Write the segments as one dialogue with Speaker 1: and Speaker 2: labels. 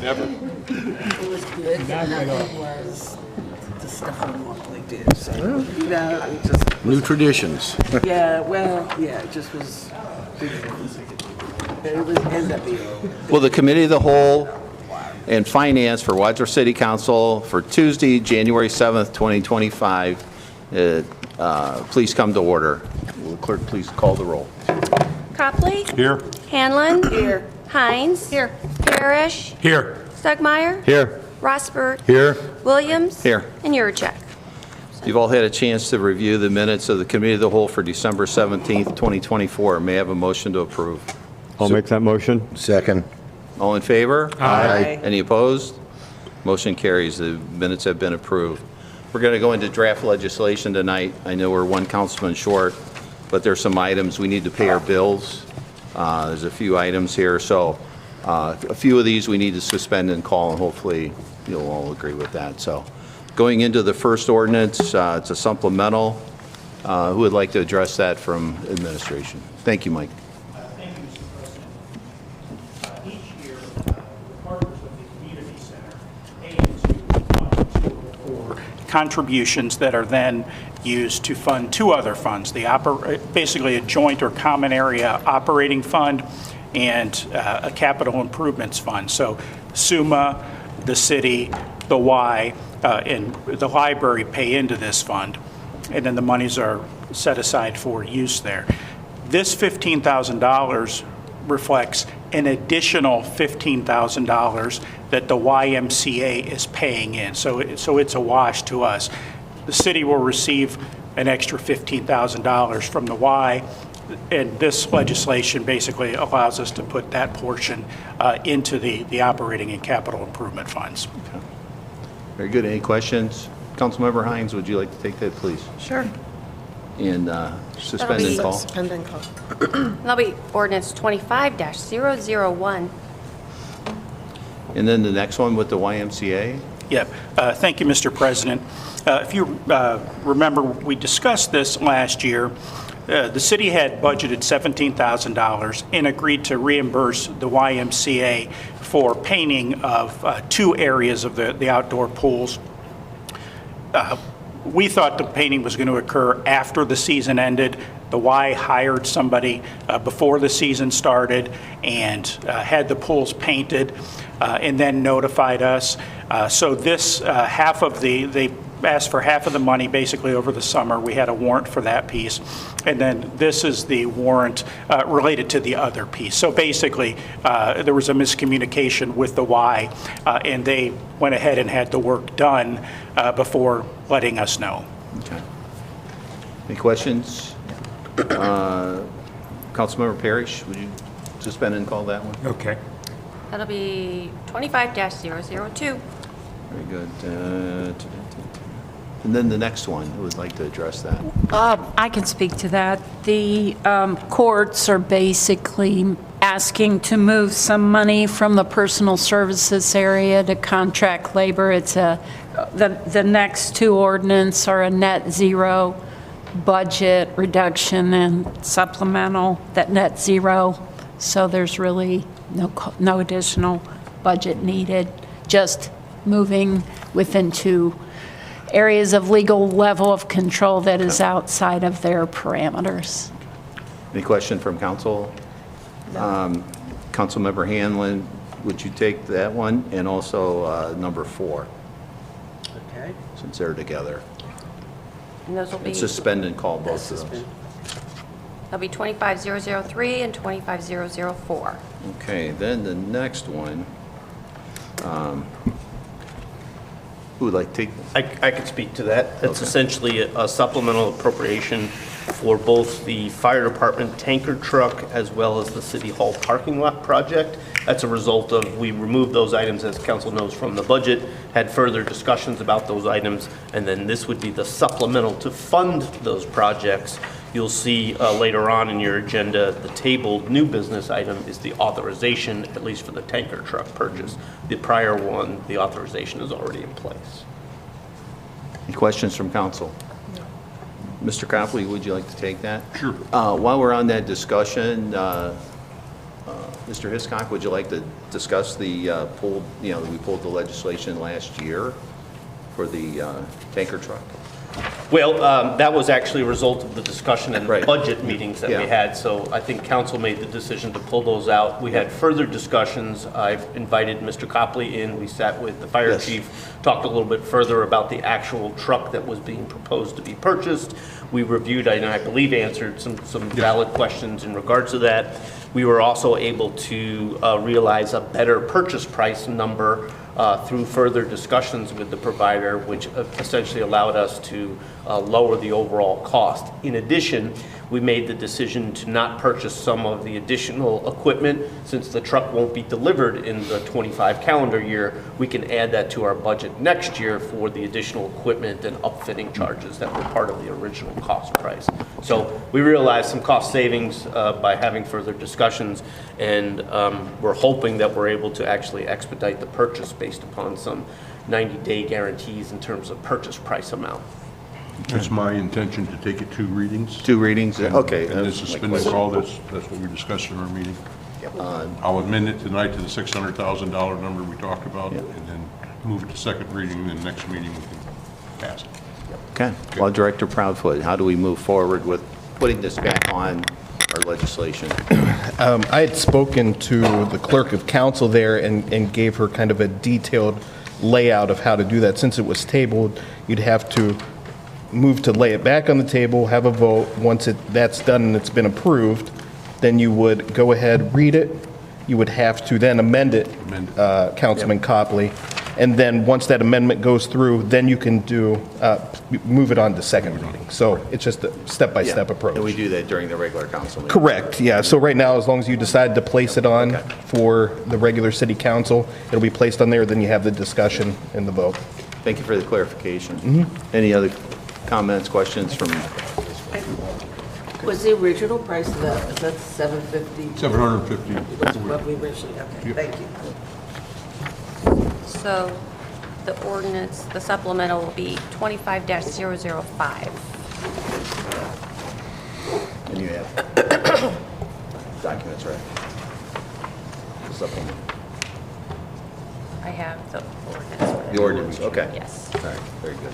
Speaker 1: Never.
Speaker 2: It was good. It was the stuff we normally do. So, it just
Speaker 3: New traditions.
Speaker 2: yeah. Well, yeah. It just was. It was ended up being.
Speaker 4: Will the Committee of the Whole and Finance for Wadsworth City Council for Tuesday, January 7th, 2025, please come to order. Will the clerk please call the roll?
Speaker 5: Copley?
Speaker 1: Here.
Speaker 5: Hanlon?
Speaker 2: Here.
Speaker 5: Hines? Here. Parrish?
Speaker 1: Here.
Speaker 5: Stugmeyer?
Speaker 1: Here.
Speaker 5: Rosberg?
Speaker 1: Here.
Speaker 5: Williams?
Speaker 4: Here.
Speaker 5: And Yurcheck.
Speaker 4: You've all had a chance to review the minutes of the Committee of the Whole for December 17th, 2024. May I have a motion to approve?
Speaker 1: I'll make that motion.
Speaker 3: Second.
Speaker 4: All in favor?
Speaker 2: Aye.
Speaker 4: Any opposed? Motion carries. The minutes have been approved. We're going to go into draft legislation tonight. I know we're one councilman short, but there's some items we need to pay our bills. There's a few items here, so a few of these we need to suspend and call, and hopefully you'll all agree with that. So going into the first ordinance, it's a supplemental. Who would like to address that from administration? Thank you, Mike.
Speaker 6: Thank you, Mr. President. Each year, the partners of the community center pay into contributions that are then used to fund two other funds, basically a joint or common area operating fund and a capital improvements fund. So SUMA, the city, the Y, and the library pay into this fund, and then the monies are set aside for use there. This $15,000 reflects an additional $15,000 that the YMCA is paying in. So it's a wash to us. The city will receive an extra $15,000 from the Y, and this legislation basically allows us to put that portion into the operating and capital improvement funds.
Speaker 4: Very good. Any questions? Councilmember Hines, would you like to take that, please?
Speaker 2: Sure.
Speaker 4: And suspend and call?
Speaker 2: Suspend and call.
Speaker 5: That'll be ordinance 25-001.
Speaker 4: And then the next one with the YMCA?
Speaker 6: Yep. Thank you, Mr. President. If you remember, we discussed this last year. The city had budgeted $17,000 and agreed to reimburse the YMCA for painting of two areas of the outdoor pools. We thought the painting was going to occur after the season ended. The Y hired somebody before the season started and had the pools painted and then notified us. So this half of they asked for half of the money basically over the summer. We had a warrant for that piece. And then this is the warrant related to the other piece. So basically, there was a miscommunication with the Y, and they went ahead and had the work done before letting us know.
Speaker 4: Okay. Any questions? Councilmember Parrish, would you suspend and call that one?
Speaker 1: Okay.
Speaker 5: That'll be 25-002.
Speaker 4: Very good. And then the next one, who would like to address that?
Speaker 7: I can speak to that. The courts are basically asking to move some money from the personal services area to contract labor. It's the next two ordinance are a net zero budget reduction and supplemental that net zero. So there's really no additional budget needed, just moving within two areas of legal level of control that is outside of their parameters.
Speaker 4: Any question from council? Councilmember Hanlon, would you take that one? And also number 4,
Speaker 2: Okay.
Speaker 4: since they're together.
Speaker 5: And those will be,
Speaker 4: And suspend and call both of those.
Speaker 5: that'll be 25-003 and 25-004.
Speaker 4: Okay, then the next one, who would like to take?
Speaker 8: I could speak to that. It's essentially a supplemental appropriation for both the fire department tanker truck as well as the city hall parking lot project. That's a result of, we removed those items, as council knows, from the budget, had further discussions about those items, and then this would be the supplemental to fund those projects. You'll see later on in your agenda, the tabled new business item is the authorization, at least for the tanker truck purchase. The prior one, the authorization is already in place.
Speaker 4: Any questions from council? Mr. Copley, would you like to take that?
Speaker 1: Sure.
Speaker 4: While we're on that discussion, Mr. Hiscock, would you like to discuss the we pulled the legislation last year for the tanker truck?
Speaker 8: Well, that was actually a result of the discussion and the
Speaker 4: Right.
Speaker 8: budget meetings that we
Speaker 4: Yeah.
Speaker 8: had, so I think council made the decision to pull those out. We had further discussions. I've invited Mr. Copley in. We sat with the fire
Speaker 4: Yes.
Speaker 8: chief, talked a little bit further about the actual truck that was being proposed to be purchased. We reviewed, and I believe answered some valid questions in regards to that. We were also able to realize a better purchase price number through further discussions with the provider, which essentially allowed us to lower the overall cost. In addition, we made the decision to not purchase some of the additional equipment. Since the truck won't be delivered in the 25 calendar year, we can add that to our budget next year for the additional equipment and upfitting charges that were part of the original cost price. So we realized some cost savings by having further discussions, and we're hoping that we're able to actually expedite the purchase based upon some 90-day guarantees in terms of purchase price amount.
Speaker 1: It's my intention to take it 2 readings.
Speaker 4: 2 readings? Okay.
Speaker 1: And then suspend the call, that's what we discussed in our meeting. I'll amend it tonight to the $600,000 number we talked about, and then move it to second reading, and then next meeting we can pass it.
Speaker 4: Okay. Well, Director Proudfoot, how do we move forward with putting this back on our legislation?
Speaker 3: I had spoken to the clerk of council there and gave her kind of a detailed layout of how to do that. Since it was tabled, you'd have to move to lay it back on the table, have a vote. Once that's done and it's been approved, then you would go ahead, read it. You would have to then amend it, Councilman Copley. And then once that amendment goes through, then you can move it on to second reading. So it's just a step-by-step approach.
Speaker 4: And we do that during the regular council meeting?
Speaker 3: Correct, yeah. So right now, as long as you decide to place it on for the regular city council, it'll be placed on there, then you have the discussion and the vote.
Speaker 4: Thank you for the clarification. Any other comments, questions from?
Speaker 2: Was the original price of that, is that $750?
Speaker 1: 750.
Speaker 2: That's what we originally, okay, thank you.
Speaker 5: So the ordinance, the supplemental will be 25-005.
Speaker 4: And you have documents, right? Supplement.
Speaker 5: I have the ordinance.
Speaker 4: The ordinance, okay.
Speaker 5: Yes.
Speaker 4: All right, very good.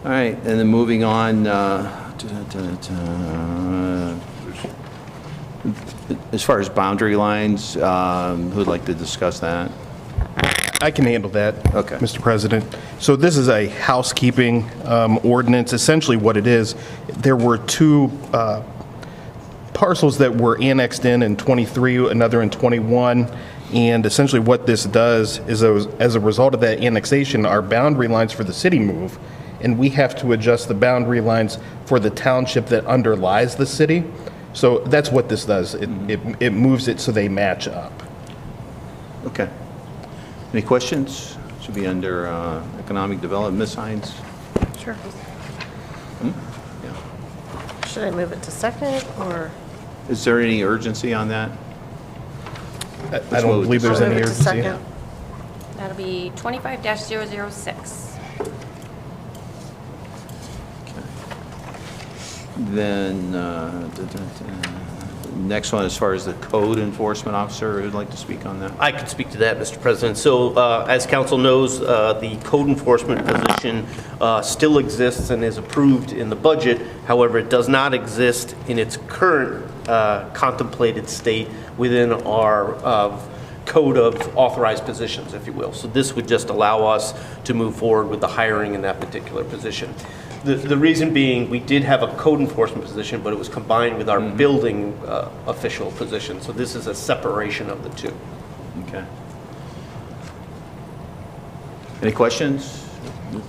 Speaker 4: All right, and then moving on, as far as boundary lines, who'd like to discuss that?
Speaker 3: I can handle that,
Speaker 4: Okay.
Speaker 3: Mr. President. So this is a housekeeping ordinance. Essentially what it is, there were 2 parcels that were annexed in 23, another in 21. And essentially what this does is as a result of that annexation, our boundary lines for the city move, and we have to adjust the boundary lines for the township that underlies the city. So that's what this does. It moves it so they match up.
Speaker 4: Okay. Any questions? Should be under economic development. Ms. Hines?
Speaker 9: Sure.
Speaker 4: Yeah.
Speaker 9: Should I move it to second, or?
Speaker 4: Is there any urgency on that?
Speaker 3: I don't believe there's
Speaker 9: I'll
Speaker 3: any
Speaker 9: move it to
Speaker 3: urgency.
Speaker 9: second.
Speaker 5: That'll be 25-006.
Speaker 4: Then, next one, as far as the code enforcement officer, who'd like to speak on that?
Speaker 8: I could speak to that, Mr. President. So as council knows, the code enforcement position still exists and is approved in the budget. However, it does not exist in its current contemplated state within our code of authorized positions, if you will. So this would just allow us to move forward with the hiring in that particular position. The reason being, we did have a code enforcement position, but it was combined with our building official position. So this is a separation of the 2.
Speaker 4: Okay. Any questions?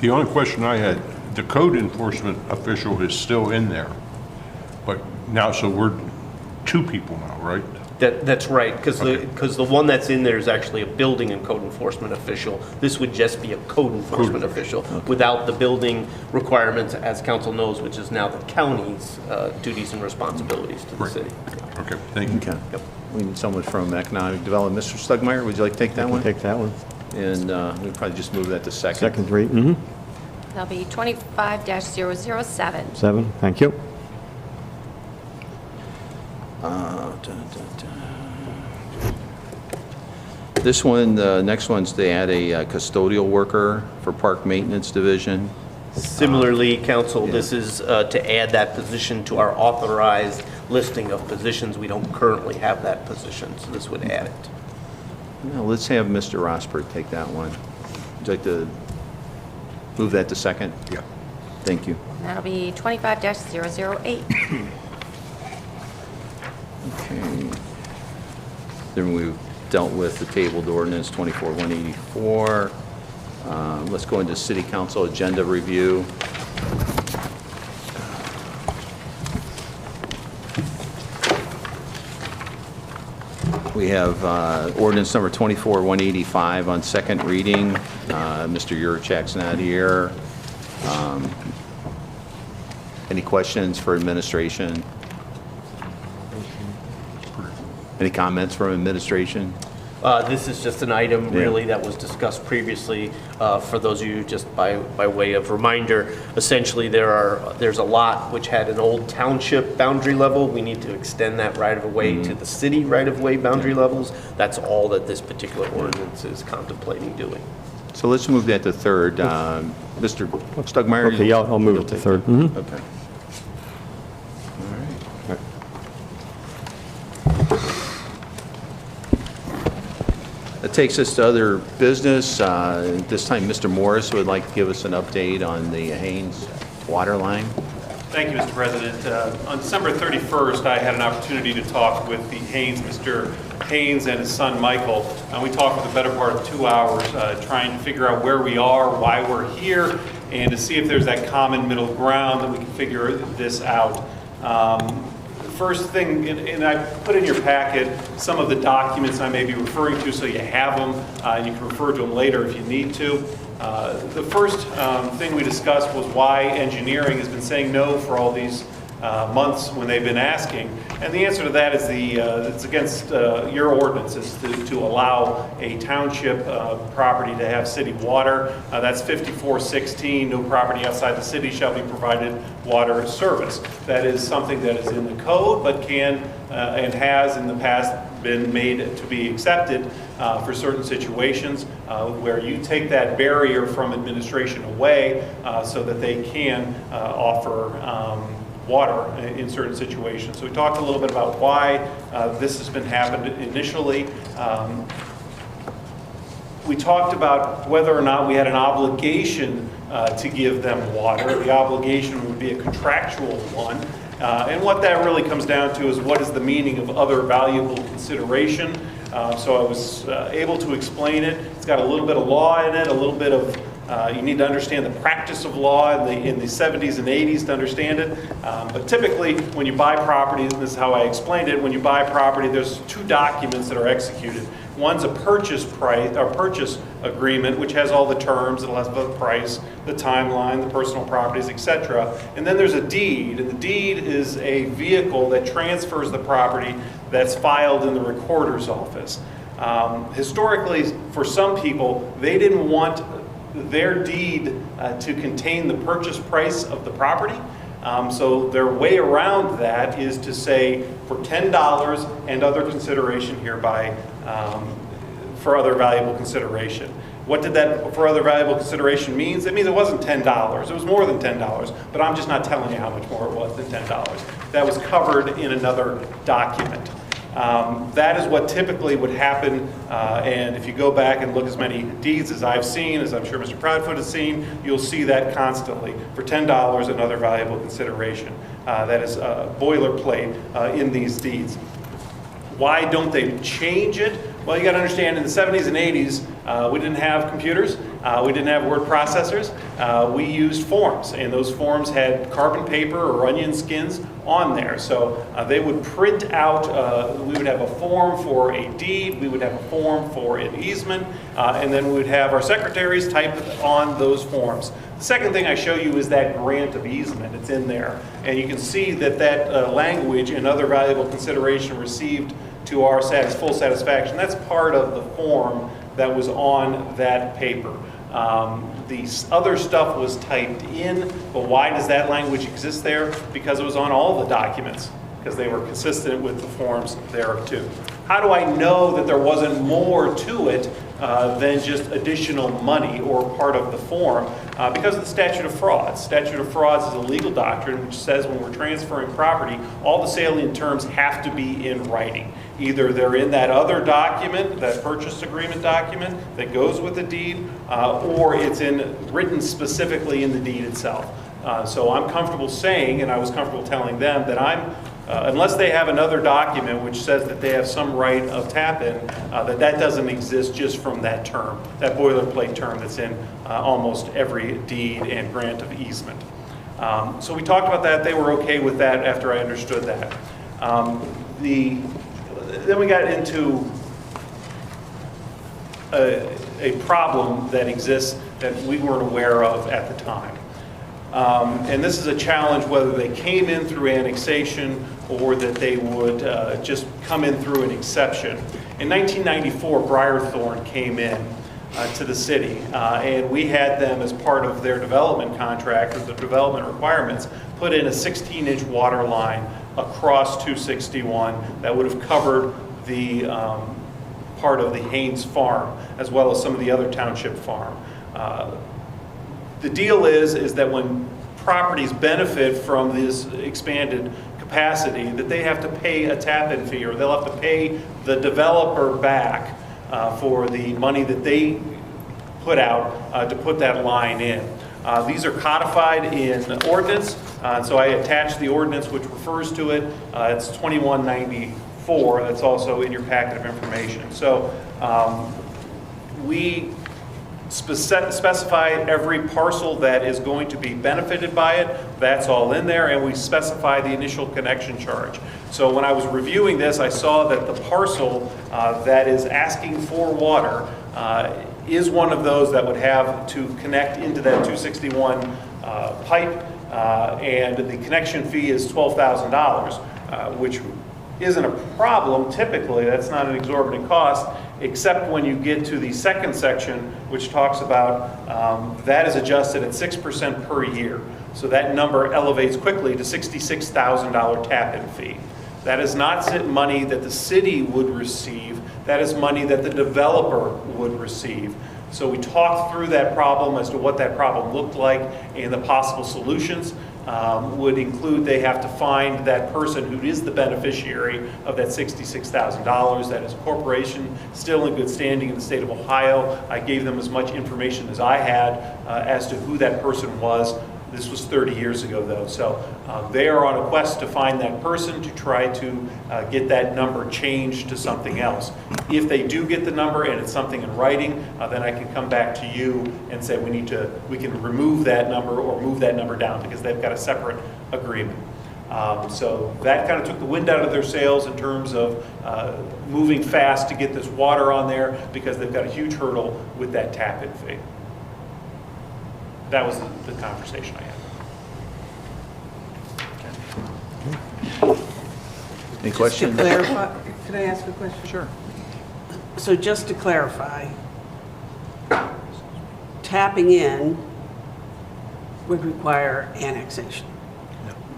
Speaker 1: The only question I had, the code enforcement official is still in there, but now, so we're 2 people now, right?
Speaker 8: That's right, because the one that's in there is actually a building and code enforcement official. This would just be a code enforcement official without the building requirements, as council knows, which is now the county's duties and responsibilities to the
Speaker 1: Right.
Speaker 8: city.
Speaker 1: Okay, thank you.
Speaker 4: Okay. We need someone from economic development. Mr. Stugmeyer, would you like to take that one?
Speaker 10: Take that one.
Speaker 4: And we'll probably just move that to second.
Speaker 10: Second read, mm-hmm.
Speaker 5: That'll be 25-007.
Speaker 10: 7, thank you.
Speaker 4: This one, the next one's to add a custodial worker for Park Maintenance Division.
Speaker 8: Similarly, council, this is to add that position to our authorized listing of positions. We don't currently have that position, so this would add it.
Speaker 4: Now, let's have Mr. Rosberg take that one. Would you like to move that to second?
Speaker 1: Yeah.
Speaker 4: Thank you.
Speaker 5: That'll be 25-008.
Speaker 4: Okay. Then we've dealt with the tabled ordinance 24-184. Let's go into City Council agenda review. We have ordinance number 24-185 on second reading. Mr. Yurchak's not here. Any questions for administration? Any comments from administration?
Speaker 8: This is just an item really that was discussed previously. For those of you, just by way of reminder, essentially there's a lot which had an old township boundary level. We need to extend that right-of-way to the city right-of-way boundary levels. That's all that this particular ordinance is contemplating doing.
Speaker 4: So let's move that to third. Mr. Stugmeyer?
Speaker 10: Okay, yeah, I'll move it to third. Mhm.
Speaker 4: Okay. All right. That takes us to other business. This time, Mr. Morris would like to give us an update on the Haynes water line.
Speaker 11: Thank you, Mr. President. On December 31st, I had an opportunity to talk with the Haynes, Mr. Haynes and his son Michael, and we talked for the better part of 2 hours trying to figure out where we are, why we're here, and to see if there's that common middle ground that we can figure this out. First thing, and I put in your packet some of the documents I may be referring to so you have them, and you can refer to them later if you need to. The first thing we discussed was why engineering has been saying no for all these months when they've been asking. And the answer to that is it's against your ordinances to allow a township property to have city water. That's 5416, no property outside the city shall be provided water service. That is something that is in the code, but can and has in the past been made to be accepted for certain situations where you take that barrier from administration away so that they can offer water in certain situations. So we talked a little bit about why this has been happened initially. We talked about whether or not we had an obligation to give them water. The obligation would be a contractual one. And what that really comes down to is what is the meaning of other valuable consideration. So I was able to explain it. It's got a little bit of law in it, a little bit of you need to understand the practice of law in the 70s and 80s to understand it. But typically, when you buy property, and this is how I explained it, when you buy property, there's two documents that are executed. One's a purchase price or purchase agreement, which has all the terms. It'll have the price, the timeline, the personal properties, etc. And then there's a deed, and the deed is a vehicle that transfers the property that's filed in the recorder's office. Historically, for some people, they didn't want their deed to contain the purchase price of the property. So their way around that is to say for $10 and other consideration hereby for other valuable consideration. What did that for other valuable consideration means? It means it wasn't $10. It was more than $10, but I'm just not telling you how much more it was than $10. That was covered in another document. That is what typically would happen, and if you go back and look as many deeds as I've seen, as I'm sure Mr. Proudfoot has seen, you'll see that constantly for $10 and other valuable consideration. That is boilerplate in these deeds. Why don't they change it? Well, you got to understand, in the 70s and 80s, we didn't have computers, we didn't have word processors, we used forms, and those forms had carbon paper or onion skins on there. So they would print out, we would have a form for a deed, we would have a form for an easement, and then we would have our secretaries type on those forms. The second thing I show you is that grant of easement. It's in there. And you can see that that language and other valuable consideration received to our full satisfaction, that's part of the form that was on that paper. The other stuff was typed in, but why does that language exist there? Because it was on all the documents. because they were consistent with the forms thereof too. How do I know that there wasn't more to it than just additional money or part of the form? Because of the statute of frauds. Statute of frauds is a legal doctrine which says when we're transferring property, all the salient terms have to be in writing. Either they're in that other document, that purchase agreement document that goes with the deed, or it's written specifically in the deed itself. So I'm comfortable saying, and I was comfortable telling them, that unless they have another document which says that they have some right of tap-in, that doesn't exist just from that term, that boilerplate term that's in almost every deed and grant of easement. So we talked about that. They were okay with that after I understood that. Then we got into a problem that exists that we weren't aware of at the time. And this is a challenge whether they came in through annexation or that they would just come in through an exception. In 1994, Briarthorn came in to the city, and we had them, as part of their development contract, or the development requirements, put in a 16-inch water line across 261 that would have covered the part of the Haynes farm, as well as some of the other township farm. The deal is that when properties benefit from this expanded capacity, that they have to pay a tap-in fee, or they'll have to pay the developer back for the money that they put out to put that line in. These are codified in ordinance, so I attached the ordinance which refers to it. It's 2194. That's also in your packet of information. So we specify every parcel that is going to be benefited by it. That's all in there, and we specify the initial connection charge. So when I was reviewing this, I saw that the parcel that is asking for water is one of those that would have to connect into that 261 pipe, and the connection fee is $12,000, which isn't a problem typically. That's not an exorbitant cost, except when you get to the second section, which talks about that is adjusted at 6% per year. So that number elevates quickly to $66,000 tap-in fee. That is not money that the city would receive. That is money that the developer would receive. So we talked through that problem as to what that problem looked like, and the possible solutions would include they have to find that person who is the beneficiary of that $66,000. That is a corporation still in good standing in the state of Ohio. I gave them as much information as I had as to who that person was. This was 30 years ago, though. So they are on a quest to find that person to try to get that number changed to something else. If they do get the number and it's something in writing, then I can come back to you and say we can remove that number or move that number down, because they've got a separate agreement. So that kind of took the wind out of their sails in terms of moving fast to get this water on there, because they've got a huge hurdle with that tap-in fee. That was the conversation I had.
Speaker 4: Any questions?
Speaker 2: Just to clarify, can I ask a question?
Speaker 4: Sure.
Speaker 2: So just to clarify, tapping in would require annexation.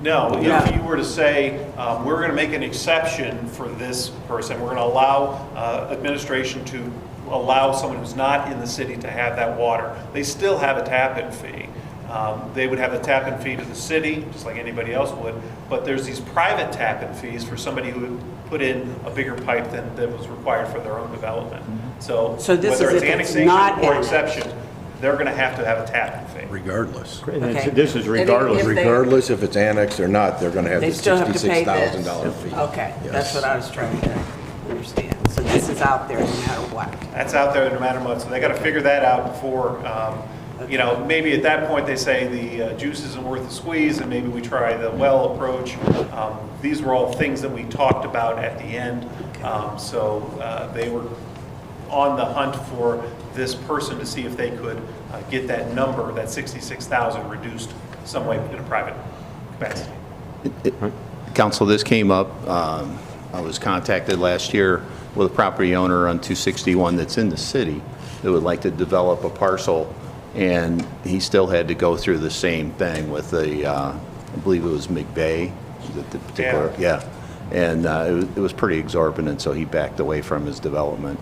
Speaker 11: No, if you were to say, we're going to make an exception for this person, we're going to allow administration to allow someone who's not in the city to have that water, they still have a tap-in fee. They would have a tap-in fee to the city, just like anybody else would, but there's these private tap-in fees for somebody who would put in a bigger pipe than was required for their own development. So
Speaker 2: this
Speaker 11: whether
Speaker 2: is
Speaker 11: it's
Speaker 2: if it's
Speaker 11: annexation
Speaker 2: not
Speaker 11: or
Speaker 2: annexed.
Speaker 11: exception, they're going to have a tap-in fee.
Speaker 1: Regardless.
Speaker 2: Okay.
Speaker 10: This is regardless.
Speaker 2: If they-
Speaker 10: Regardless if it's annexed or not, they're going to have the
Speaker 2: They still have to pay this.
Speaker 10: $66,000 fee.
Speaker 2: Okay, that's
Speaker 10: Yes.
Speaker 2: what I was trying to understand. So this is out there no matter what.
Speaker 11: That's out there no matter what, so they got to figure that out before, maybe at that point they say the juice isn't worth the squeeze, and maybe we try the well approach. These were all things that we talked about at the end, so they were on the hunt for this person to see if they could get that number, that 66,000, reduced some way in a private capacity.
Speaker 4: Council, this came up, I was contacted last year with a property owner on 261 that's in the city that would like to develop a parcel, and he still had to go through the same thing with the, I believe it was McVeigh, the particular, yeah. And it was pretty exorbitant, so he backed away from his development.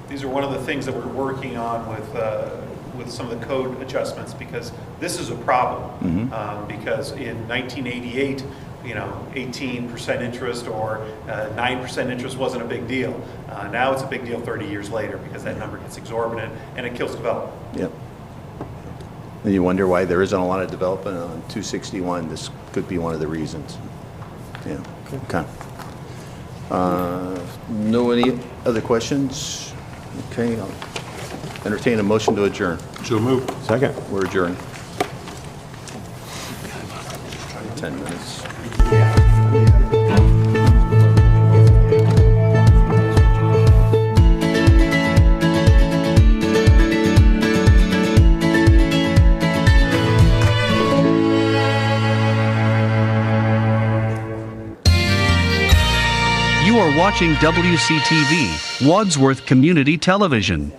Speaker 11: These are one of the things that we're working on with some of the code adjustments, because this is a problem. Because in 1988, 18% interest or 9% interest wasn't a big deal. Now it's a big deal 30 years later, because that number gets exorbitant and it kills development.
Speaker 4: Yep. And you wonder why there isn't a lot of development on 261. This could be one of the reasons. Yeah, okay. No, any other questions? Okay, I'll entertain a motion to adjourn.
Speaker 1: So moved.
Speaker 10: Second.
Speaker 4: We're adjourned. 10 minutes.
Speaker 12: You are watching WCTV, Wadsworth Community Television.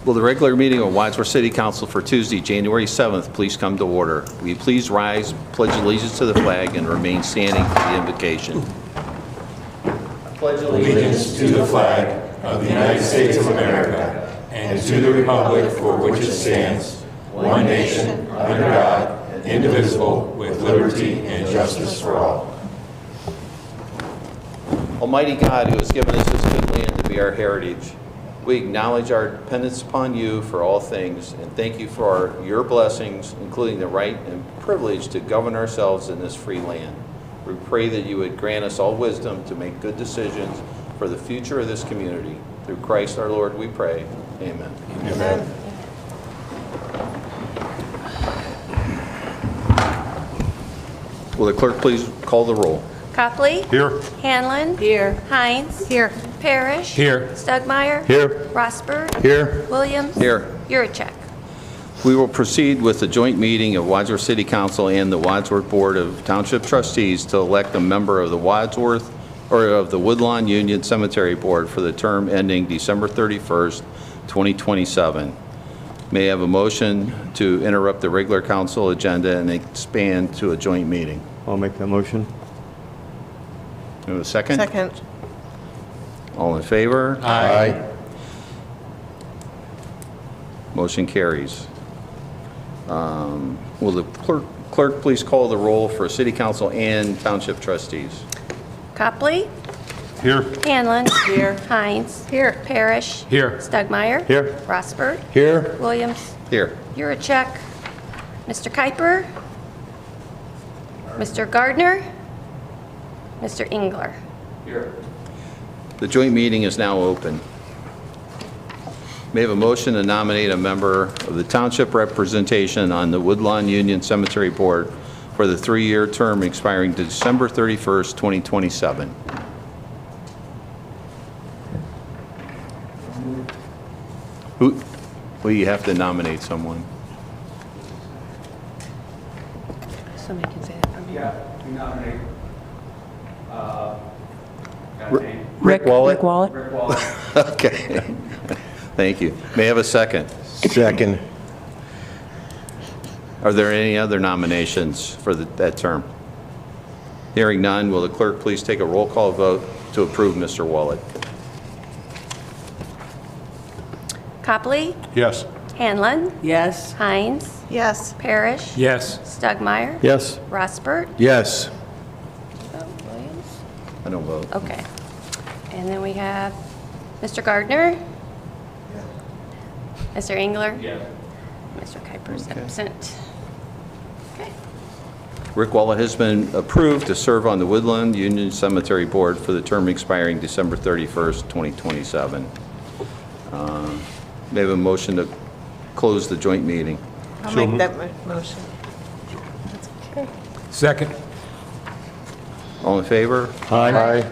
Speaker 4: Will the regular meeting of Wadsworth City Council for Tuesday, January 7th, please come to order? Will you please rise, pledge allegiance to the flag, and remain standing for the invocation?
Speaker 13: Pledge allegiance to the flag of the United States of America and to the republic for which it stands, one nation, under God, indivisible, with liberty and justice for all.
Speaker 4: Almighty God, who has given us this good land to be our heritage, we acknowledge our dependence upon you for all things, and thank you for your blessings, including the right and privilege to govern ourselves in this free land. We pray that you would grant us all wisdom to make good decisions for the future of this community. Through Christ our Lord we pray. Amen.
Speaker 13: Amen.
Speaker 4: Will the clerk please call the roll?
Speaker 5: Copley.
Speaker 1: Here.
Speaker 5: Hanlon.
Speaker 2: Here.
Speaker 5: Hines.
Speaker 9: Here.
Speaker 5: Parrish.
Speaker 1: Here.
Speaker 5: Stugmeyer.
Speaker 1: Here.
Speaker 5: Rosberg.
Speaker 1: Here.
Speaker 5: Williams.
Speaker 4: Here.
Speaker 5: Yurcheck.
Speaker 4: We will proceed with the joint meeting of Wadsworth City Council and the Wadsworth Board of Township Trustees to elect a member of the Wadsworth, or of the Woodlawn Union Cemetery Board for the term ending December 31st, 2027. May I have a motion to interrupt the regular council agenda and expand to a joint meeting?
Speaker 10: I'll make that motion.
Speaker 4: Do we have a second?
Speaker 9: Second.
Speaker 4: All in favor?
Speaker 10: Aye.
Speaker 4: Motion carries. Will the clerk please call the roll for City Council and Township Trustees?
Speaker 5: Copley.
Speaker 1: Here.
Speaker 5: Hanlon. Here. Hines.
Speaker 9: Here.
Speaker 5: Parrish.
Speaker 1: Here.
Speaker 5: Stugmeyer.
Speaker 10: Here.
Speaker 5: Rosberg.
Speaker 10: Here.
Speaker 5: Williams.
Speaker 4: Here.
Speaker 5: Yurcheck. Mr. Kuiper. Mr. Gardner. Mr. Engler.
Speaker 4: The joint meeting is now open. May I have a motion to nominate a member of the Township Representation on the Woodlawn Union Cemetery Board for the 3-year term expiring December 31st, 2027. Who, well, you have to nominate someone.
Speaker 9: Somebody can say that for me.
Speaker 14: Yeah, we nominate,
Speaker 9: Rick Wallet.
Speaker 14: Rick Wallace.
Speaker 4: Okay. Thank you. May I have a second?
Speaker 10: Second.
Speaker 4: Are there any other nominations for that term? Hearing none, will the clerk please take a roll call vote to approve Mr. Wallet?
Speaker 5: Copley.
Speaker 1: Yes.
Speaker 5: Hanlon.
Speaker 2: Yes.
Speaker 5: Hines.
Speaker 9: Yes.
Speaker 5: Parrish.
Speaker 1: Yes.
Speaker 5: Stugmeyer.
Speaker 10: Yes.
Speaker 5: Rosberg.
Speaker 10: Yes.
Speaker 5: Williams.
Speaker 4: I don't vote.
Speaker 5: Okay. And then we have Mr. Gardner. Mr. Engler.
Speaker 14: Yes.
Speaker 5: Mr. Kuiper's absent. Okay.
Speaker 4: Rick Wallet has been approved to serve on the Woodland Union Cemetery Board for the term expiring December 31st, 2027. May I have a motion to close the joint meeting?
Speaker 9: I'll
Speaker 1: So
Speaker 9: make that motion. That's okay.
Speaker 13: Second.
Speaker 4: All in favor?
Speaker 10: Aye.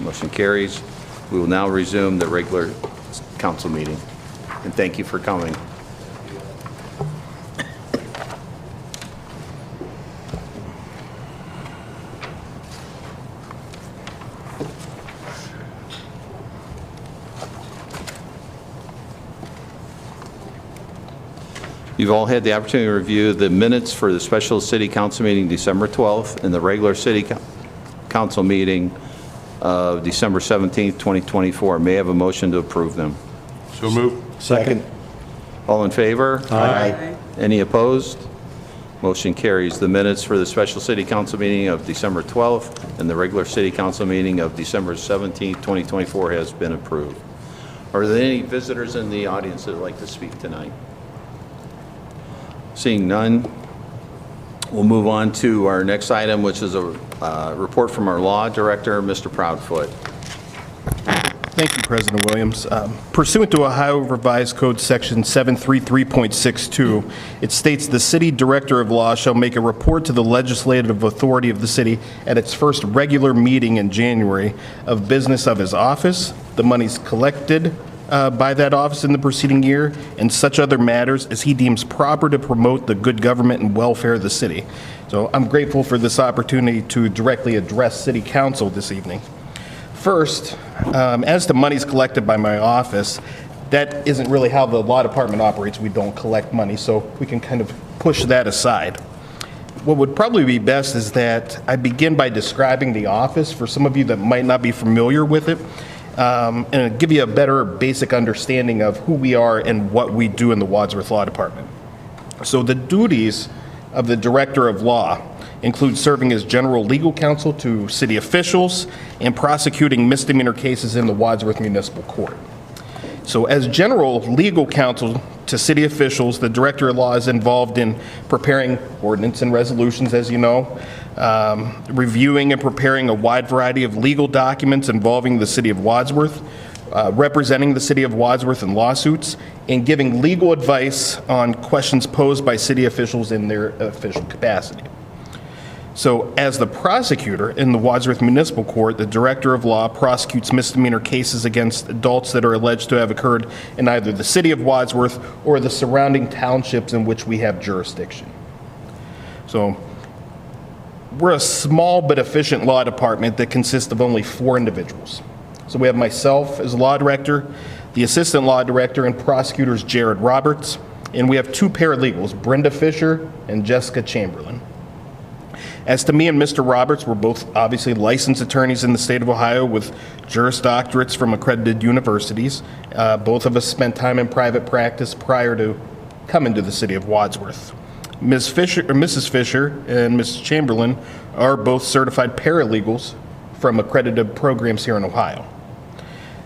Speaker 4: Motion carries. We will now resume the regular council meeting. And thank you for coming. You've all had the opportunity to review the minutes for the special city council meeting December 12th and the regular city council meeting of December 17th, 2024. May I have a motion to approve them?
Speaker 1: So move.
Speaker 10: Second.
Speaker 4: All in favor?
Speaker 10: Aye.
Speaker 4: Any opposed? Motion carries. The minutes for the special city council meeting of December 12th and the regular city council meeting of December 17th, 2024 has been approved. Are there any visitors in the audience that would like to speak tonight? Seeing none, we'll move on to our next item, which is a report from our law director, Mr. Proudfoot.
Speaker 3: Thank you, President Williams. Pursuant to Ohio Revised Code Section 733.62, it states the City Director of Law shall make a report to the legislative authority of the city at its first regular meeting in January of business of his office, the monies collected by that office in the preceding year, and such other matters as he deems proper to promote the good government and welfare of the city. So I'm grateful for this opportunity to directly address City Council this evening. First, as to monies collected by my office, that isn't really how the law department operates. We don't collect money, so we can kind of push that aside. What would probably be best is that I begin by describing the office for some of you that might not be familiar with it, and give you a better basic understanding of who we are and what we do in the Wadsworth Law Department. So the duties of the Director of Law include serving as general legal counsel to city officials and prosecuting misdemeanor cases in the Wadsworth Municipal Court. So as general legal counsel to city officials, the Director of Law is involved in preparing ordinance and resolutions, as you know, reviewing and preparing a wide variety of legal documents involving the City of Wadsworth, representing the City of Wadsworth in lawsuits, and giving legal advice on questions posed by city officials in their official capacity. So as the prosecutor in the Wadsworth Municipal Court, the Director of Law prosecutes misdemeanor cases against adults that are alleged to have occurred in either the City of Wadsworth or the surrounding townships in which we have jurisdiction. So we're a small but efficient law department that consists of only 4 individuals. So we have myself as law director, the assistant law director and prosecutors Jared Roberts, and we have 2 paralegals, Brenda Fisher and Jessica Chamberlain. As to me and Mr. Roberts, we're both obviously licensed attorneys in the state of Ohio with Juris Doctorates from accredited universities. Both of us spent time in private practice prior to coming to the City of Wadsworth. Mrs. Fisher and Mrs. Chamberlain are both certified paralegals from accredited programs here in Ohio.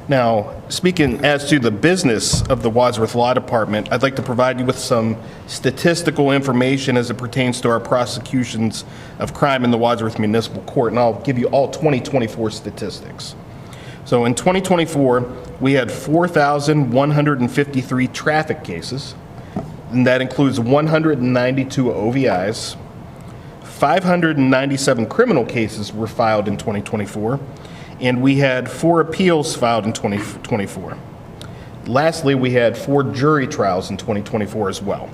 Speaker 3: Now, speaking as to the business of the Wadsworth Law Department, I'd like to provide you with some statistical information as it pertains to our prosecutions of crime in the Wadsworth Municipal Court, and I'll give you all 2024 statistics. So in 2024, we had 4,153 traffic cases, and that includes 192 OVIs. 597 criminal cases were filed in 2024, and we had 4 appeals filed in 2024. Lastly, we had 4 jury trials in 2024 as well.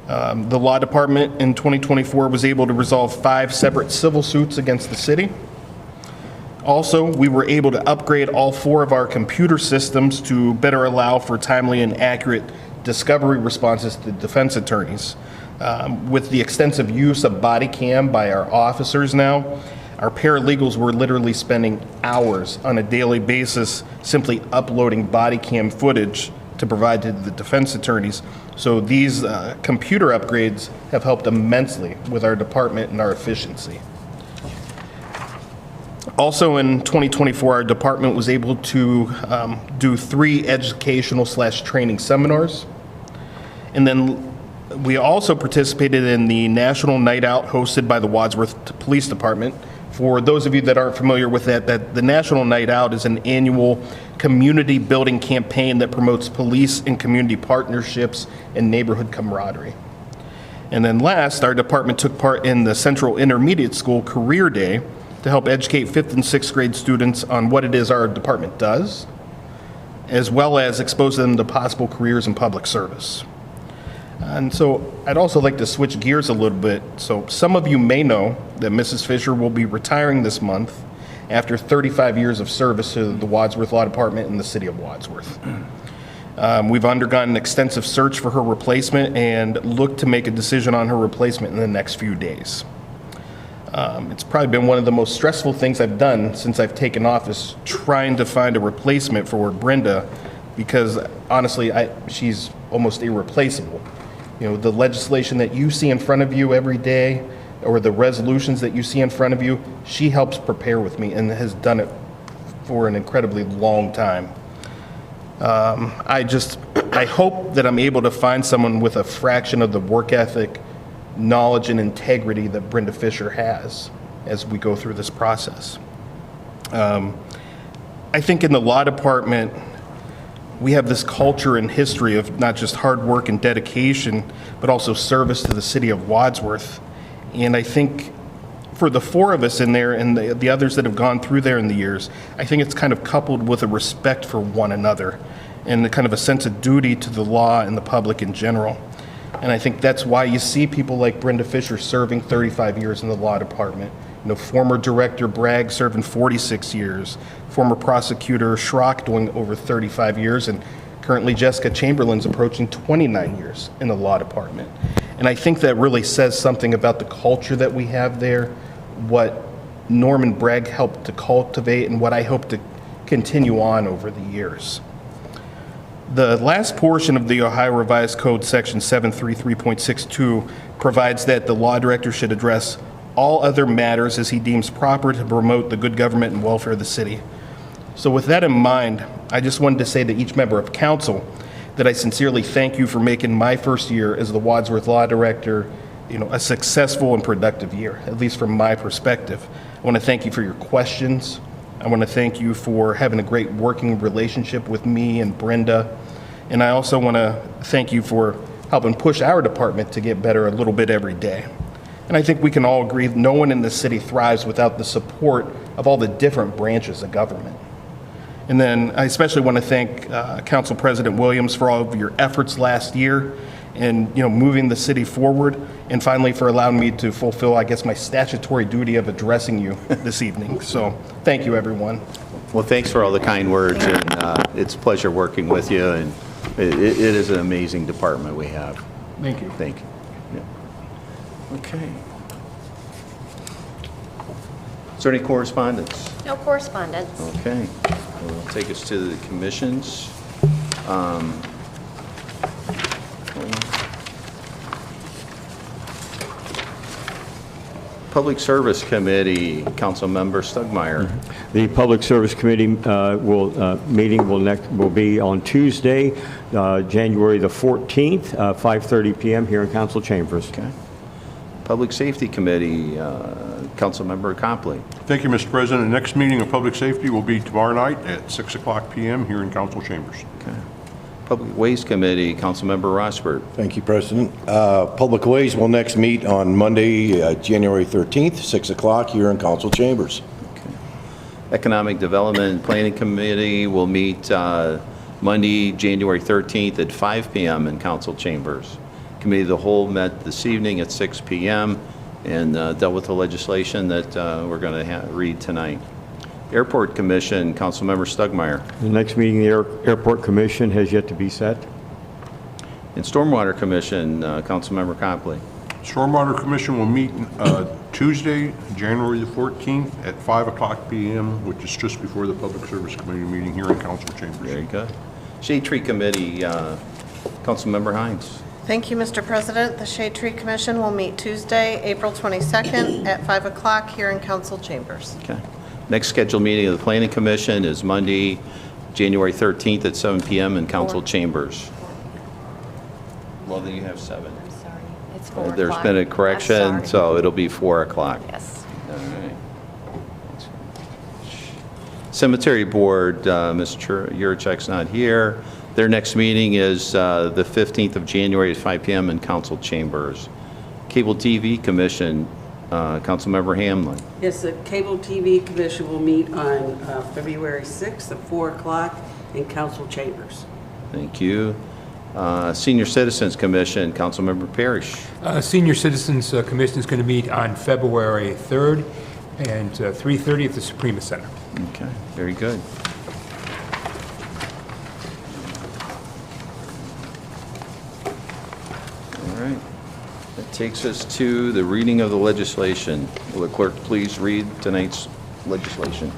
Speaker 3: The law department in 2024 was able to resolve 5 separate civil suits against the city. Also, we were able to upgrade all 4 of our computer systems to better allow for timely and accurate discovery responses to defense attorneys. With the extensive use of body cam by our officers now, our paralegals were literally spending hours on a daily basis simply uploading body cam footage to provide to the defense attorneys. So these computer upgrades have helped immensely with our department and our efficiency. Also in 2024, our department was able to do 3 educational/training seminars. And then we also participated in the National Night Out hosted by the Wadsworth Police Department. For those of you that aren't familiar with that, the National Night Out is an annual community building campaign that promotes police and community partnerships and neighborhood camaraderie. And then last, our department took part in the Central Intermediate School Career Day to help educate 5th and 6th grade students on what it is our department does, as well as expose them to possible careers in public service. And so I'd also like to switch gears a little bit. So some of you may know that Mrs. Fisher will be retiring this month after 35 years of service to the Wadsworth Law Department in the City of Wadsworth. We've undergone an extensive search for her replacement and look to make a decision on her replacement in the next few days. It's probably been one of the most stressful things I've done since I've taken office, trying to find a replacement for Brenda, because honestly, she's almost irreplaceable. You know, the legislation that you see in front of you every day, or the resolutions that you see in front of you, she helps prepare with me and has done it for an incredibly long time. I hope that I'm able to find someone with a fraction of the work ethic, knowledge, and integrity that Brenda Fisher has as we go through this process. I think in the law department, we have this culture and history of not just hard work and dedication, but also service to the city of Wadsworth. And I think for the four of us in there and the others that have gone through there in the years, I think it's kind of coupled with a respect for one another and kind of a sense of duty to the law and the public in general. And I think that's why you see people like Brenda Fisher serving 35 years in the law department. You know, former director Bragg serving 46 years, former prosecutor Schrock doing over 35 years, and currently Jessica Chamberlain's approaching 29 years in the law department. And I think that really says something about the culture that we have there, what Norman Bragg helped to cultivate, and what I hope to continue on over the years. The last portion of the Ohio Revised Code, section 733.62, provides that the law director should address all other matters as he deems proper to promote the good government and welfare of the city. So with that in mind, I just wanted to say to each member of council that I sincerely thank you for making my first year as the Wadsworth Law Director, a successful and productive year, at least from my perspective. I want to thank you for your questions. I want to thank you for having a great working relationship with me and Brenda. And I also want to thank you for helping push our department to get better a little bit every day. And I think we can all agree that no one in this city thrives without the support of all the different branches of government. And then I especially want to thank Council President Williams for all of your efforts last year and moving the city forward, and finally for allowing me to fulfill, I guess, my statutory duty of addressing you this evening. So thank you, everyone.
Speaker 4: Well, thanks for all the kind words, and it's a pleasure working with you, and it is an amazing department we have.
Speaker 3: Thank you.
Speaker 4: Thank you. Yeah. Okay. Is there any correspondence?
Speaker 5: No correspondence.
Speaker 4: Okay. Well, take us to the commissions. Public Service Committee, Councilmember Stugmeyer.
Speaker 15: The Public Service Committee meeting will be on Tuesday, January the 14th, 5:30 p.m. here in Council Chambers.
Speaker 4: Okay. Public Safety Committee, Councilmember Copley.
Speaker 1: Thank you, Mr. President. The next meeting of Public Safety will be tomorrow night at 6 o'clock p.m. here in Council Chambers.
Speaker 4: Okay. Public Ways Committee, Councilmember Rossbert.
Speaker 10: Thank you, President. Public Ways will next meet on Monday, January 13th, 6 o'clock here in Council Chambers.
Speaker 4: Okay. Economic Development and Planning Committee will meet Monday, January 13th at 5 p.m. in Council Chambers. Committee of the Whole met this evening at 6 p.m. and dealt with the legislation that we're going to read tonight. Airport Commission, Councilmember Stugmeyer.
Speaker 15: The next meeting, the Airport Commission has yet to be set.
Speaker 4: And Stormwater Commission, Councilmember Copley.
Speaker 1: Stormwater Commission will meet Tuesday, January the 14th at 5 o'clock p.m., which is just before the Public Service Committee meeting here in Council Chambers.
Speaker 4: Very good. Shade Tree Committee, Councilmember Hines.
Speaker 16: Thank you, Mr. President. The Shade Tree Commission will meet Tuesday, April 22nd at 5 o'clock here in Council Chambers.
Speaker 4: Okay. Next scheduled meeting of the Planning Commission is Monday, January 13th at 7 p.m. in Council Chambers. Well, then you have 7.
Speaker 5: I'm sorry. It's 4 o'clock.
Speaker 4: There's been a correction, so it'll be 4 o'clock.
Speaker 5: Yes.
Speaker 4: All right. Cemetery Board, Ms. Yurchek's not here. Their next meeting is the 15th of January at 5 p.m. in Council Chambers. Cable TV Commission, Councilmember Hamlin.
Speaker 2: Yes, the Cable TV Commission will meet on February 6th at 4 o'clock in council chambers.
Speaker 4: Thank you. Senior Citizens Commission, Councilmember Parrish.
Speaker 14: Senior Citizens Commission is going to meet on February 3rd and 3:30 at the Suprema Center.
Speaker 4: Okay, very good. All right. That takes us to the reading of the legislation. Will the clerk please read tonight's legislation?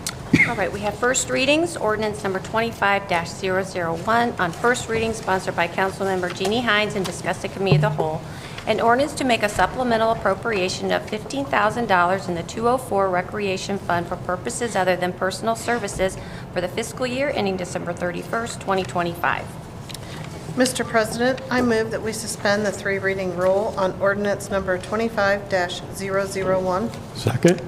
Speaker 5: All right, we have first readings, ordinance number 25-001 on first reading, sponsored by Councilmember Jeannie Hines and discussed at Committee of the Whole. An ordinance to make a supplemental appropriation of $15,000 in the 204 Recreation Fund for purposes other than personal services for the fiscal year ending December 31st, 2025.
Speaker 16: Mr. President, I move that we suspend the three reading rule on ordinance number 25-001.
Speaker 15: Second?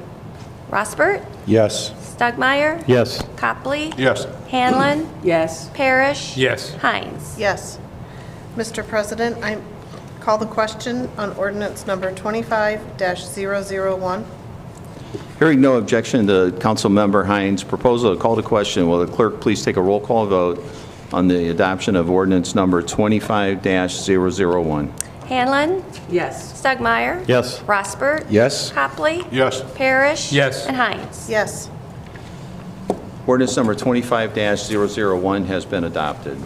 Speaker 5: Rossbert?
Speaker 10: Yes.
Speaker 5: Stugmeyer?
Speaker 15: Yes.
Speaker 5: Copley?
Speaker 1: Yes.
Speaker 5: Hanlon?
Speaker 2: Yes.
Speaker 5: Parrish?
Speaker 14: Yes.
Speaker 5: Hines?
Speaker 16: Yes. Mr. President, I call the question on ordinance number 25-001.
Speaker 4: Hearing no objection to Councilmember Hines' proposal to call to question, will the clerk please take a roll call vote on the adoption of ordinance number 25-001?
Speaker 5: Hanlon?
Speaker 2: Yes.
Speaker 5: Stugmeyer?
Speaker 15: Yes.
Speaker 5: Rossbert?
Speaker 10: Yes.
Speaker 5: Copley?
Speaker 1: Yes.
Speaker 5: Parrish?
Speaker 14: Yes.
Speaker 5: And Hines?
Speaker 16: Yes.
Speaker 4: Ordinance number 25-001 has been adopted.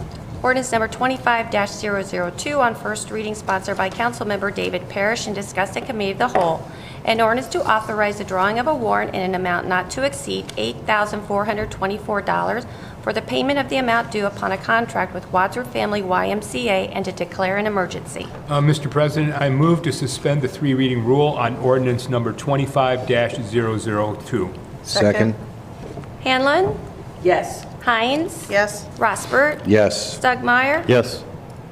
Speaker 5: Ordinance number 25-002 on first reading, sponsored by Councilmember David Parrish and discussed at Committee of the Whole. An ordinance to authorize the drawing of a warrant in an amount not to exceed $8,424 for the payment of the amount due upon a contract with Wadsworth Family YMCA and to declare an emergency.
Speaker 14: Mr. President, I move to suspend the three reading rule on ordinance number 25-002.
Speaker 10: Second.
Speaker 5: Hanlon?
Speaker 2: Yes.
Speaker 5: Hines?
Speaker 16: Yes.
Speaker 5: Rossbert?
Speaker 10: Yes.
Speaker 5: Stugmeyer?
Speaker 15: Yes.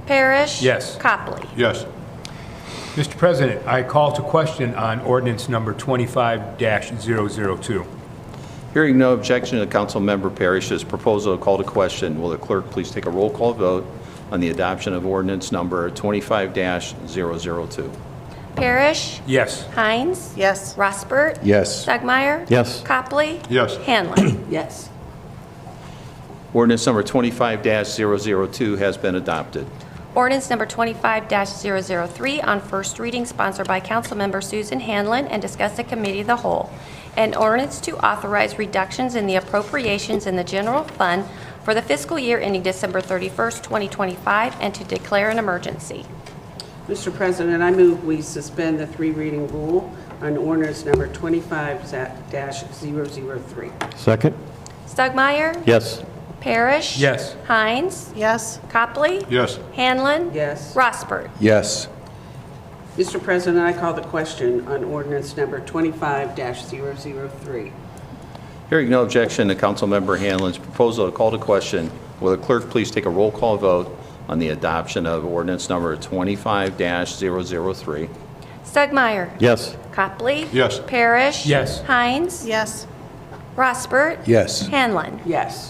Speaker 5: Parrish?
Speaker 14: Yes.
Speaker 5: Copley?
Speaker 1: Yes.
Speaker 14: Mr. President, I call to question on ordinance number 25-002.
Speaker 4: Hearing no objection to Councilmember Parrish's proposal to call to question, will the clerk please take a roll call vote on the adoption of ordinance number 25-002?
Speaker 5: Parrish?
Speaker 14: Yes.
Speaker 5: Hines?
Speaker 16: Yes.
Speaker 5: Rossbert?
Speaker 10: Yes.
Speaker 5: Stugmeyer?
Speaker 15: Yes.
Speaker 5: Copley?
Speaker 1: Yes.
Speaker 5: Hanlon?
Speaker 2: Yes.
Speaker 4: Ordinance number 25-002 has been adopted.
Speaker 5: Ordinance number 25-003 on first reading, sponsored by Councilmember Susan Hanlon and discussed at Committee of the Whole. An ordinance to authorize reductions in the appropriations in the general fund for the fiscal year ending December 31st, 2025, and to declare an emergency.
Speaker 2: Mr. President, I move we suspend the three reading rule on ordinance number 25-003.
Speaker 15: Second?
Speaker 5: Stugmeyer?
Speaker 15: Yes.
Speaker 5: Parrish?
Speaker 14: Yes.
Speaker 5: Hines?
Speaker 16: Yes.
Speaker 5: Copley?
Speaker 1: Yes.
Speaker 5: Hanlon?
Speaker 2: Yes.
Speaker 5: Rossbert?
Speaker 10: Yes.
Speaker 2: Mr. President, I call the question on ordinance number 25-003.
Speaker 4: Hearing no objection to Councilmember Hanlon's proposal to call to question, will the clerk please take a roll call vote on the adoption of ordinance number 25-003?
Speaker 5: Stugmeyer?
Speaker 15: Yes.
Speaker 5: Copley?
Speaker 1: Yes.
Speaker 5: Parrish?
Speaker 14: Yes.
Speaker 5: Hines?
Speaker 16: Yes.
Speaker 5: Rossbert?
Speaker 10: Yes.
Speaker 5: Hanlon?
Speaker 2: Yes.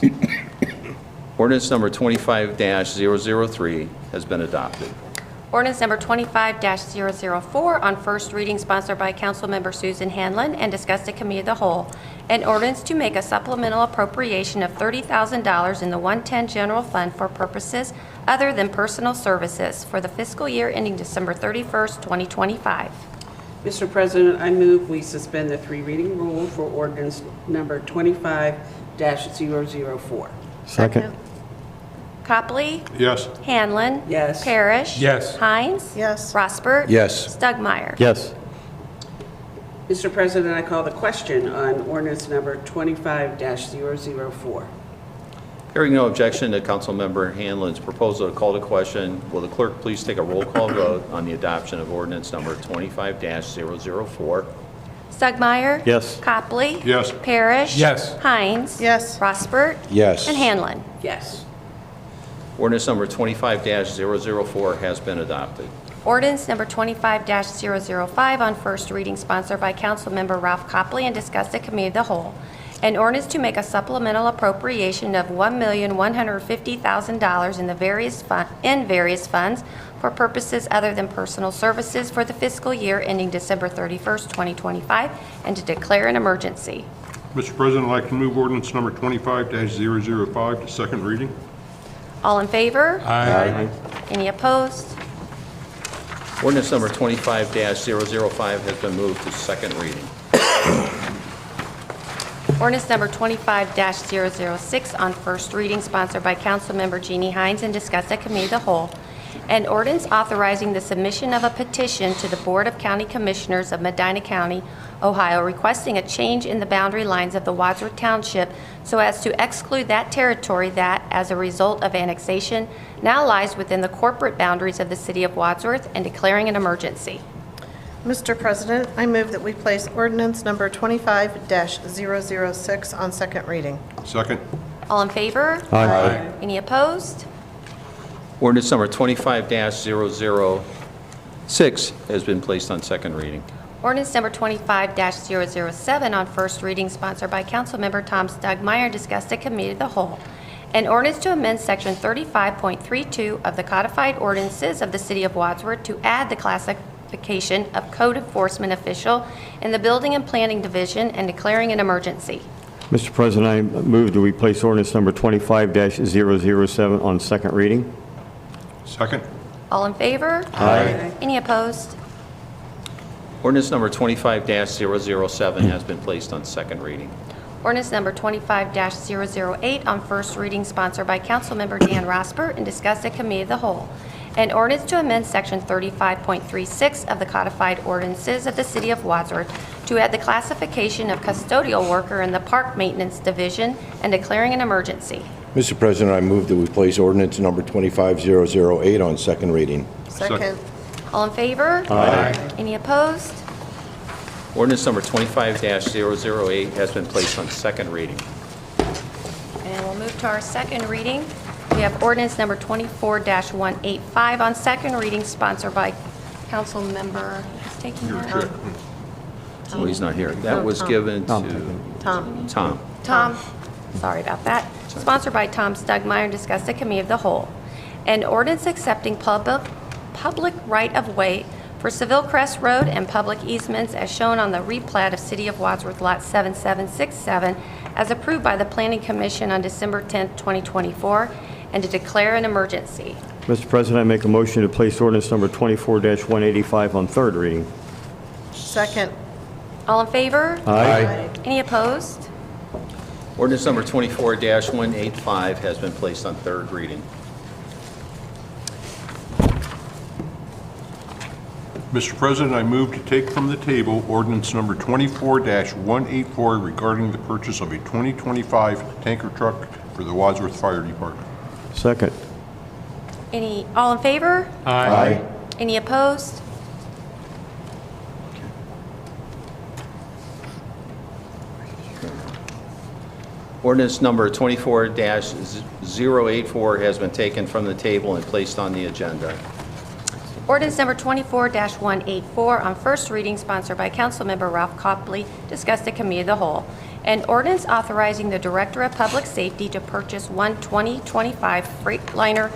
Speaker 4: Ordinance number 25-003 has been adopted.
Speaker 5: Ordinance number 25-004 on first reading, sponsored by Councilmember Susan Hanlon and discussed at Committee of the Whole. An ordinance to make a supplemental appropriation of $30,000 in the 110 General Fund for purposes other than personal services for the fiscal year ending December 31st, 2025.
Speaker 2: Mr. President, I move we suspend the three reading rule for ordinance number 25-004.
Speaker 15: Second?
Speaker 5: Copley?
Speaker 1: Yes.
Speaker 5: Hanlon?
Speaker 2: Yes.
Speaker 5: Parrish?
Speaker 14: Yes.
Speaker 5: Hines?
Speaker 16: Yes.
Speaker 5: Rossbert?
Speaker 10: Yes.
Speaker 5: Stugmeyer?
Speaker 15: Yes.
Speaker 2: Mr. President, I call the question on ordinance number 25-004.
Speaker 4: Hearing no objection to Councilmember Hanlon's proposal to call to question, will the clerk please take a roll call vote on the adoption of ordinance number 25-004?
Speaker 5: Stugmeyer?
Speaker 15: Yes.
Speaker 5: Copley?
Speaker 1: Yes.
Speaker 5: Parrish?
Speaker 14: Yes.
Speaker 5: Hines?
Speaker 16: Yes.
Speaker 5: Rossbert?
Speaker 10: Yes.
Speaker 5: And Hanlon?
Speaker 2: Yes.
Speaker 4: Ordinance number 25-004 has been adopted.
Speaker 5: Ordinance number 25-005 on first reading, sponsored by Councilmember Ralph Copley and discussed at Committee of the Whole. An ordinance to make a supplemental appropriation of $1,150,000 in various funds for purposes other than personal services for the fiscal year ending December 31st, 2025, and to declare an emergency.
Speaker 1: Mr. President, I'd like to move ordinance number 25-005 to second reading.
Speaker 5: All in favor?
Speaker 14: Aye.
Speaker 5: Any opposed?
Speaker 4: Ordinance number 25-005 has been moved to second reading.
Speaker 5: Ordinance number 25-006 on first reading, sponsored by Councilmember Jeannie Hines and discussed at Committee of the Whole. An ordinance authorizing the submission of a petition to the Board of County Commissioners of Medina County, Ohio, requesting a change in the boundary lines of the Wadsworth Township so as to exclude that territory that, as a result of annexation, now lies within the corporate boundaries of the City of Wadsworth and declaring an emergency.
Speaker 16: Mr. President, I move that we place ordinance number 25-006 on second reading.
Speaker 1: Second.
Speaker 5: All in favor?
Speaker 15: Aye.
Speaker 5: Any opposed?
Speaker 4: Ordinance number 25-006 has been placed on second reading.
Speaker 5: Ordinance number 25-007 on first reading, sponsored by Councilmember Tom Stugmeyer, discussed at Committee of the Whole. An ordinance to amend Section 35.32 of the codified ordinances of the City of Wadsworth to add the classification of code enforcement official in the Building and Planning Division and declaring an emergency.
Speaker 15: Mr. President, I move that we place ordinance number 25-007 on second reading.
Speaker 1: Second.
Speaker 5: All in favor?
Speaker 15: Aye.
Speaker 5: Any opposed?
Speaker 4: Ordinance number 25-007 has been placed on second reading.
Speaker 5: Ordinance number 25-008 on first reading, sponsored by Councilmember Dan Rosper and discussed at Committee of the Whole. An ordinance to amend Section 35.36 of the codified ordinances of the City of Wadsworth to add the classification of custodial worker in the Park Maintenance Division and declaring an emergency.
Speaker 10: Mr. President, I move that we place ordinance number 25-008 on second reading.
Speaker 16: Second.
Speaker 5: All in favor?
Speaker 15: Aye.
Speaker 5: Any opposed?
Speaker 4: Ordinance number 25-008 has been placed on second reading.
Speaker 5: And we'll move to our second reading. We have ordinance number 24-185 on second reading, sponsored by Councilmember, who's taking
Speaker 1: Your
Speaker 5: that?
Speaker 1: check.
Speaker 4: Oh, he's not here. That was given to
Speaker 16: Tom.
Speaker 5: Tom, sorry about that. Sponsored by Tom Stugmeyer and discussed at Committee of the Whole. An ordinance accepting public right-of-way for Seville Crest Road and public easements as shown on the replat of City of Wadsworth Lot 7767 as approved by the Planning Commission on December 10, 2024, and to declare an emergency.
Speaker 15: Mr. President, I make a motion to place ordinance number 24-185 on third reading.
Speaker 16: Second.
Speaker 5: All in favor?
Speaker 15: Aye.
Speaker 5: Any opposed?
Speaker 4: Ordinance number 24-185 has been placed on third reading.
Speaker 1: Mr. President, I move to take from the table ordinance number 24-184 regarding the purchase of a 2025 tanker truck for the Wadsworth Fire Department.
Speaker 15: Second.
Speaker 5: All in favor?
Speaker 15: Aye.
Speaker 5: Any opposed?
Speaker 4: Ordinance number 24-084 has been taken from the table and placed on the agenda.
Speaker 5: Ordinance number 24-184 on first reading, sponsored by Councilmember Ralph Copley, discussed at Committee of the Whole. An ordinance authorizing the Director of Public Safety to purchase one 2025 Freightliner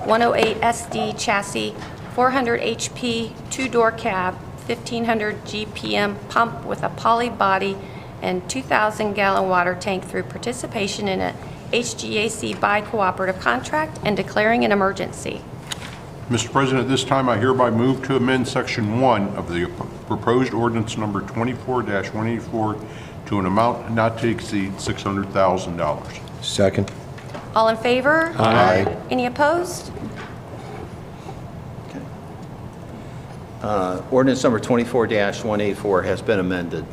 Speaker 5: 108 SD chassis, 400 HP, two-door cab, 1,500 GPM pump with a poly body and 2,000-gallon water tank through participation in a HGAC bi-cooperative contract and declaring an emergency.
Speaker 1: Mr. President, at this time, I hereby move to amend Section 1 of the proposed ordinance number 24-184 to an amount not to exceed $600,000.
Speaker 10: Second.
Speaker 5: All in favor?
Speaker 10: Aye.
Speaker 5: Any opposed?
Speaker 4: Ordinance number 24-184 has been amended.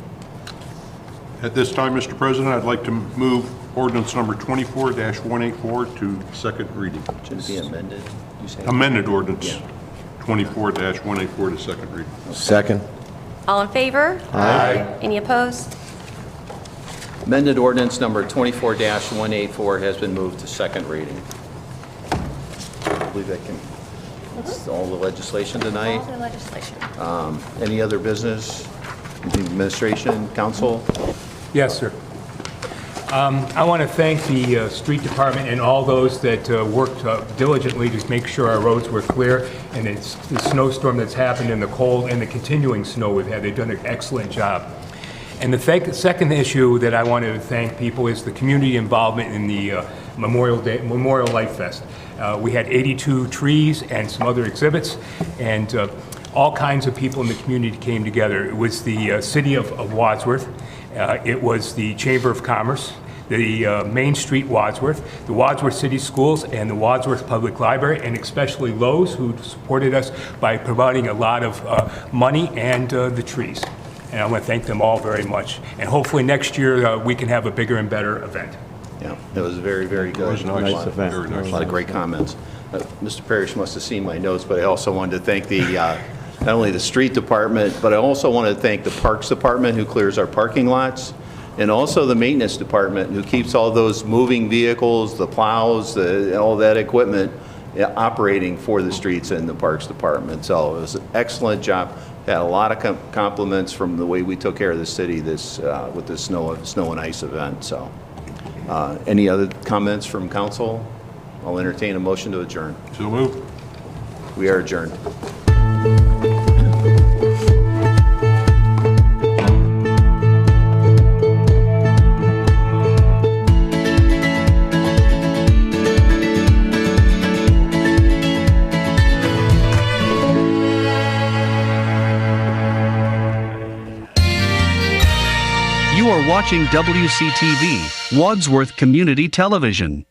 Speaker 1: At this time, Mr. President, I'd like to move ordinance number 24-184 to second reading.
Speaker 4: Should it be amended? You say?
Speaker 1: Amended ordinance 24-184 to second reading.
Speaker 10: Second.
Speaker 5: All in favor?
Speaker 10: Aye.
Speaker 5: Any opposed?
Speaker 4: Amended ordinance number 24-184 has been moved to second reading. I believe that's all the legislation tonight.
Speaker 5: All the legislation.
Speaker 4: Any other business? Administration, council?
Speaker 14: Yes, sir. I want to thank the street department and all those that worked diligently to make sure our roads were clear, and it's the snowstorm that's happened and the cold and the continuing snow we've had. They've done an excellent job. And the second issue that I wanted to thank people is the community involvement in the Memorial Light Fest. We had 82 trees and some other exhibits, and all kinds of people in the community came together. It was the City of Wadsworth, it was the Chamber of Commerce, the Main Street Wadsworth, the Wadsworth City Schools, and the Wadsworth Public Library, and especially Lowe's, who supported us by providing a lot of money and the trees. And I want to thank them all very much. And hopefully next year we can have a bigger and better event.
Speaker 4: Yeah, it was very, very good.
Speaker 1: It was nice.
Speaker 4: A
Speaker 1: Very nice.
Speaker 4: lot of great comments. Mr. Parrish must have seen my notes, but I also wanted to thank the, not only the street department, but I also wanted to thank the Parks Department, who clears our parking lots, and also the maintenance department, who keeps all those moving vehicles, the plows, all that equipment operating for the streets and the Parks Department. So it was an excellent job. Had a lot of compliments from the way we took care of the city with this snow and ice event. So, any other comments from council? I'll entertain a motion to adjourn.
Speaker 1: So moved.
Speaker 4: We are adjourned.
Speaker 12: You are watching WCTV, Wadsworth Community Television.